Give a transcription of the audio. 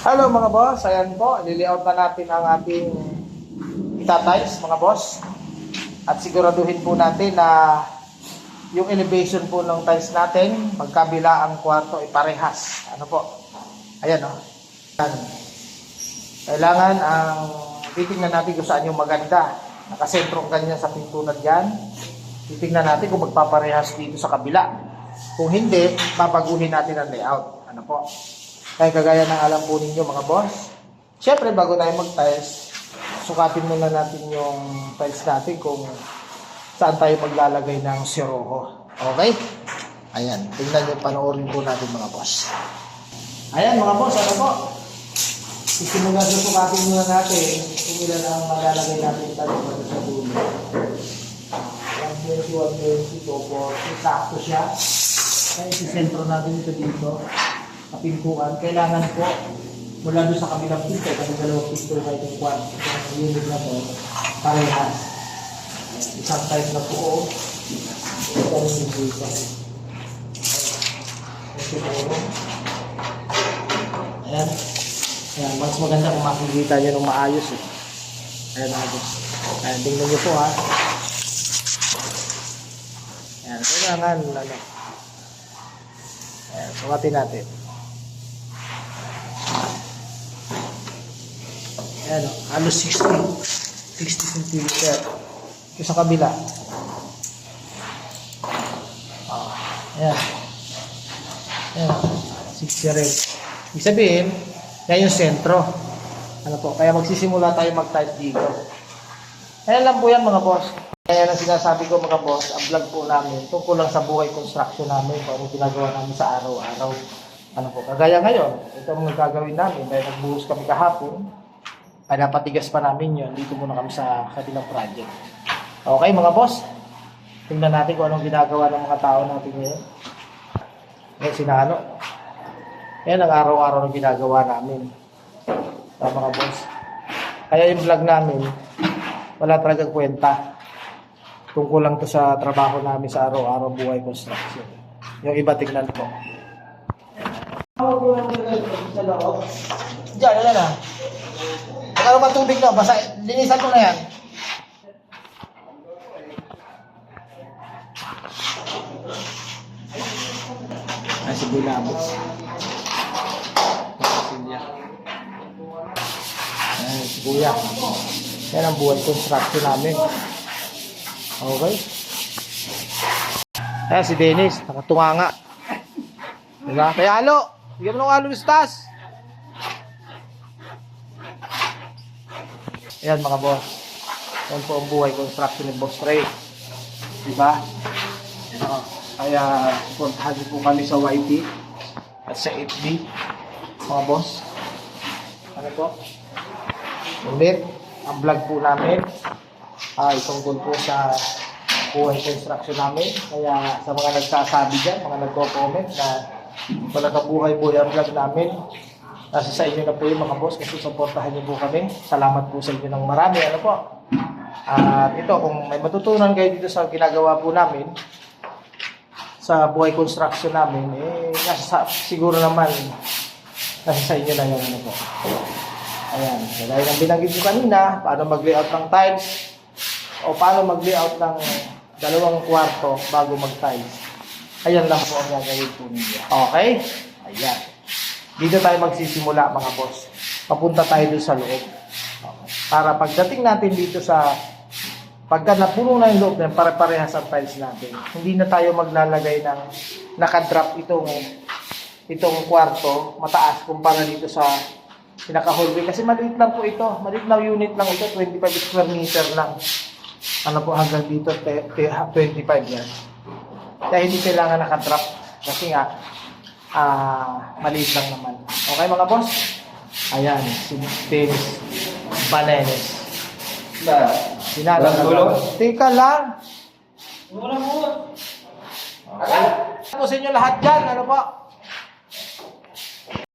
Hello mga boss, ayan po, liliaut na natin ang ating itatiles mga boss. At siguraduhin po natin na yung elevation po ng tiles natin, magkabila ang kwarto ay parehas. Ano po? Ayan o. Kailangan ang titingnan natin kung saan yung maganda. Nakasentro ganyan sa pintunan dyan. Titingnan natin kung magpaparehas dito sa kabila. Kung hindi, babaguhin natin ang layout. Ano po? Kaya kagaya ng alam po ninyo mga boss, syempre bago tayo mag-tiles, sukatin muna natin yung tiles natin kung saan tayo maglalagay ng siroho. Okay? Ayan, tingnan nyo, panoorin po natin mga boss. Ayan mga boss, ano po? Isimulan na sukatin muna natin kung ilan ang maglalagay natin tayo sa dulo. 120, 120, 240, sakto siya. Kaya isisentro natin ito dito. Kapintuan, kailangan po mula doon sa kabilang pinto, kasi dalawang pinto kayo itong kwan. Itong unit na to, parehas. Isang type na po. Ito yung dito. Ayan. Ayan, mas maganda kung makikita nyo ng maayos eh. Ayan mga boss. Ayan, tingnan nyo po ha. Ayan, kailangan ano. Ayan, sukatin natin. Ayan o, halos 60 cm. Ito sa kabila. Ayan. Ayan, 60 rin. Ibig sabihin, yan yung sentro. Ano po, kaya magsisimula tayo mag-tiles dito. Ayan lang po yan mga boss. Kaya lang sinasabi ko mga boss, ang vlog po namin, tungkol lang sa buhay construction namin, kung anong ginagawa namin sa araw-araw. Ano po, kagaya ngayon, ito ang gagawin namin, dahil nagbuhos kami kahapon, ay napatigas pa namin yun. Dito muna kami sa kabilang project. Okay mga boss. Tingnan natin kung anong ginagawa ng mga tao natin ngayon. Ngayon sinalo. Yan ang araw-araw na ginagawa namin. Mga boss. Kaya yung vlog namin, wala talagang kwenta. Tungkol lang to sa trabaho namin sa araw-araw buhay construction. Yung iba tingnan po. Ako po lang sa loob. Diyan, yan na. Ano ba tubig na? Basta linisan ko na yan. Ay, si Bulabot. Ay, si Kuya. Yan ang buhay construction namin. Okay. Ayan, si Dennis. Nakatunganga. Diba? Kaya halo. Bigyan mo ng halo, Stas. Ayan mga boss. Ayan po ang buhay construction ni Boss Ray. Diba? Kaya supportahan niyo po kami sa YT at sa FB mga boss. Ano po? Ulit ang vlog po namin tungkol po sa buhay construction namin. Kaya sa mga nagsasabi dyan, mga nagko-comment na wala ka buhay-buhay ang vlog namin, nasa sa inyo na po yung mga boss, kasi supportahan niyo po kami. Salamat po sa inyo ng marami. Ano po? At ito, kung may matutunan kayo dito sa ginagawa po namin, sa buhay construction namin, siguro naman, nasa sa inyo na yan. Ano po? Ayan. Dahil ang binanggit ko kanina, paano mag-layout ng tiles, o paano mag-layout ng dalawang kwarto bago mag-tiles. Ayan lang po ang gagawin po ninyo. Okay? Ayan. Dito tayo magsisimula mga boss. Papunta tayo doon sa loob. Okay. Para pagdating natin dito sa pagka napuno na yung loob na pare-parehas ang tiles natin, hindi na tayo maglalagay ng nakadrop itong kwarto mataas kumpara dito sa pinaka-hallway. Kasi maliit lang po ito. Maliit na unit lang ito. 25 square meter lang. Ano po hanggang dito? 25 yan. Kaya hindi kailangan nakadrop. Kasi nga maliit lang naman. Okay mga boss? Ayan, si Dennis Balenes. Sinala na lang. Teka lang. Wala mo. Okay. Ano sa inyo lahat dyan? Ano po?